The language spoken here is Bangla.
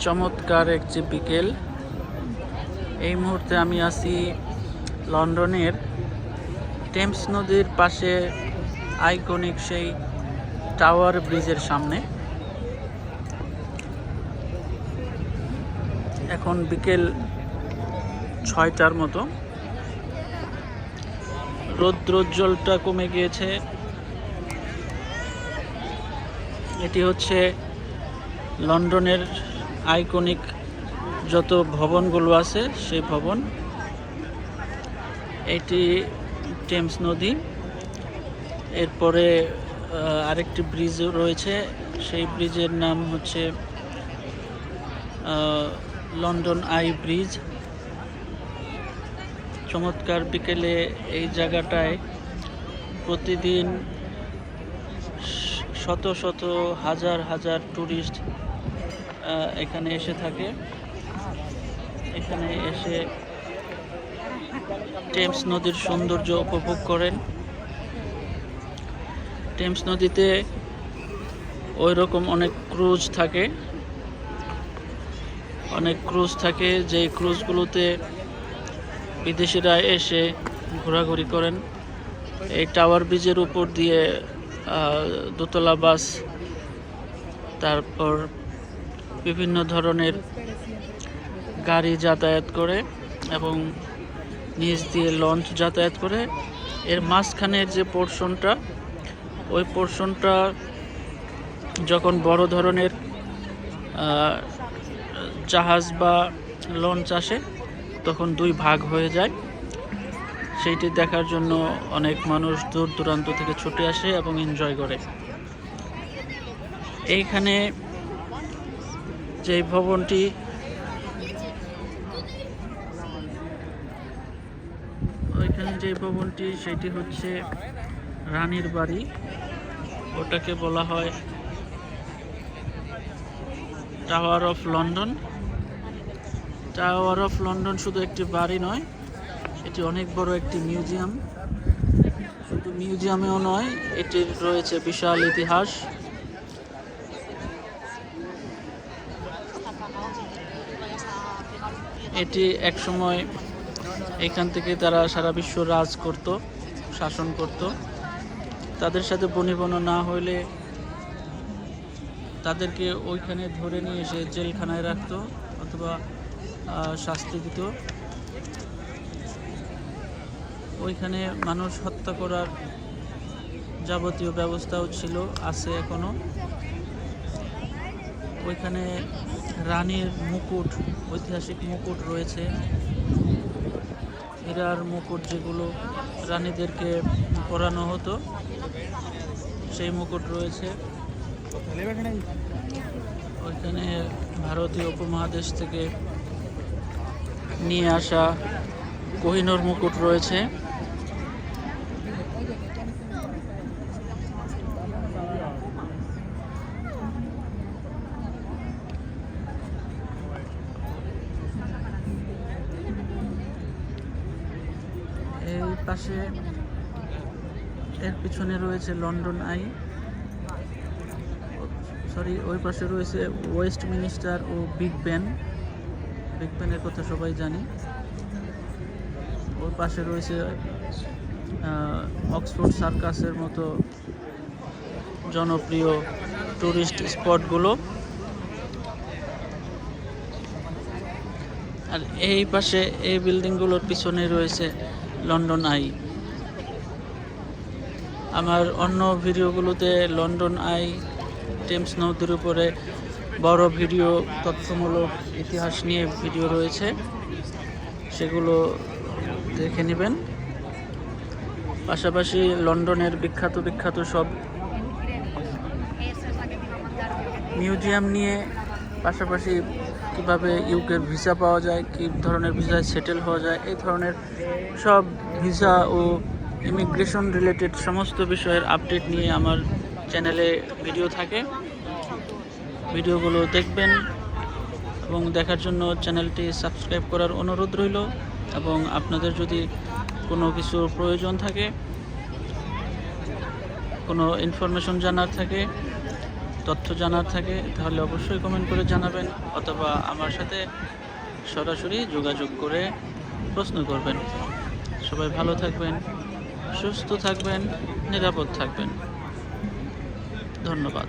চমৎকার একটি বিকেল। এই মুহূর্তে আমি আছি লন্ডনের টেমস নদীর পাশে আইকনিক সেই টাওয়ার ব্রিজের সামনে। এখন বিকেল 6টার মতো। রৌদ্রোজ্জ্বলটা কমে গিয়েছে। এটি হচ্ছে লন্ডনের আইকনিক যত ভবনগুলো আছে সেই ভবন। এটি টেমস নদী। এরপরে আরেকটি ব্রিজ রয়েছে, সেই ব্রিজের নাম হচ্ছে লন্ডন আই ব্রিজ। চমৎকার বিকেলে এই জায়গাটায় প্রতিদিন শত শত হাজার হাজার ট্যুরিস্ট এখানে এসে থাকে। এখানে এসে টেমস নদীর সৌন্দর্য উপভোগ করেন। টেমস নদীতে ওই রকম অনেক ক্রুজ থাকে, যেই ক্রুজগুলোতে বিদেশিরা এসে ঘোরাঘুরি করেন। এই টাওয়ার ব্রিজের উপর দিয়ে দোতলা বাস, তারপর বিভিন্ন ধরনের গাড়ি যাতায়াত করে এবং নিচ দিয়ে লঞ্চ যাতায়াত করে। এর মাঝখানের যে পোর্শনটা, ওই পোর্শনটা যখন বড় ধরনের জাহাজ বা লঞ্চ আসে তখন দুই ভাগ হয়ে যায়। সেইটি দেখার জন্য অনেক মানুষ দূর দূরান্ত থেকে ছুটে আসে এবং এনজয় করে। এইখানে যে ভবনটি, সেটি হচ্ছে রানীর বাড়ি। ওটাকে বলা হয় tower of London. Tower of London শুধু একটি বাড়ি নয়, এটি অনেক বড় একটি মিউজিয়াম। শুধু মিউজিয়ামেও নয়, এটির রয়েছে বিশাল ইতিহাস। এটি একসময় এখান থেকে তারা সারা বিশ্ব শাসন করত। তাদের সাথে বনিবনা না হইলে তাদেরকে ওইখানে ধরে নিয়ে এসে জেলখানায় রাখতো অথবা শাস্তি দিত। ওইখানে মানুষ হত্যা করার যাবতীয় ব্যবস্থাও আছে এখনো। ওইখানে রানীর মুকুট, ঐতিহাসিক মুকুট রয়েছে, হীরার মুকুট যেগুলো রানীদেরকে পরানো হতো, সেই মুকুট রয়েছে। ওইখানে ভারতীয় উপমহাদেশ থেকে নিয়ে আসা কোহিনূর মুকুট রয়েছে। এই পাশে, এর পিছনে রয়েছে লন্ডন আই, ওই পাশে রয়েছে ওয়েস্ট মিনিস্টার ও বিগ বেনের কথা সবাই জানি। ওর পাশে রয়েছে অক্সফোর্ড সার্কাসের মতো জনপ্রিয় টুরিস্ট স্পটগুলো। আর এই পাশে এই বিল্ডিংগুলোর পিছনে রয়েছে লন্ডন আই। আমার অন্য ভিডিওগুলোতে লন্ডন আই, টেমস নদীর উপরে বড় ভিডিও, তথ্যমূলক ইতিহাস নিয়ে ভিডিও রয়েছে, সেগুলো দেখে নেবেন। পাশাপাশি লন্ডনের বিখ্যাত সব মিউজিয়াম নিয়ে, পাশাপাশি কিভাবে ইউকের ভিসা পাওয়া যায়, কী ধরনের ভিসায় সেটেল হওয়া যায়, এই ধরনের সব ভিসা ও ইমিগ্রেশন রিলেটেড সমস্ত বিষয়ের আপডেট নিয়ে আমার চ্যানেলে ভিডিও থাকে। ভিডিওগুলো দেখবেন এবং দেখার জন্য চ্যানেলটি সাবস্ক্রাইব করার অনুরোধ রইল। এবং আপনাদের যদি কোনো কিছুর প্রয়োজন থাকে, কোনো ইনফরমেশন জানার থাকে, তথ্য জানার থাকে তাহলে অবশ্যই কমেন্ট করে জানাবেন, অথবা আমার সাথে সরাসরি যোগাযোগ করে প্রশ্ন করবেন। সবাই ভালো থাকবেন, সুস্থ থাকবেন, নিরাপদ থাকবেন। ধন্যবাদ।